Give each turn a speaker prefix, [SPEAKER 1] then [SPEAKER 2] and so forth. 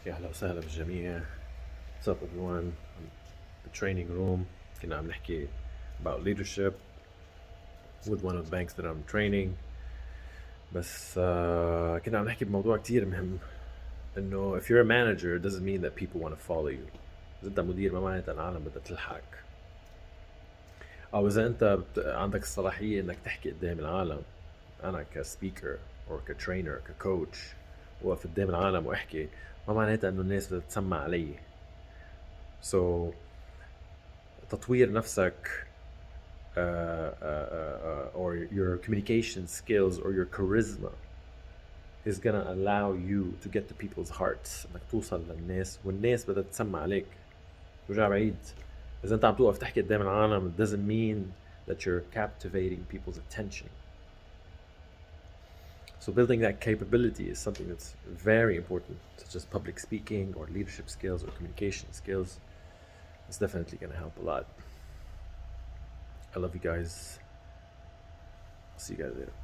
[SPEAKER 1] يا أهلا وسهلا بالجميع. What's up everyone? The training room. كنا عم نحكي about leadership with one of the banks that I'm training. بس كنا عم نحكي بموضوع كتير مهم، إنه if you're a manager it doesn't mean that people want to follow you. إذا أنت مدير ما معناتها العالم بدها تلحقك، أو إذا أنت عندك الصلاحية إنك تحكي قدام العالم. أنا كسبيكر أو كترينر ككوتش وقف قدام العالم وأحكي، ما معناتها إنه الناس بدها تسمع علي. So تطوير نفسك or your communication skills or your charisma is gonna allow you to get to people's hearts، انك توصل للناس والناس بدها تسمع عليك. رجع بعيد، اذا انت عم توقف تحكي قدام العالم it doesn't mean that you're captivating people's attention. So building that capability is something that's very important, such as public speaking or leadership skills or communication skills. It's definitely going to help a lot. I love you guys. See you guys later.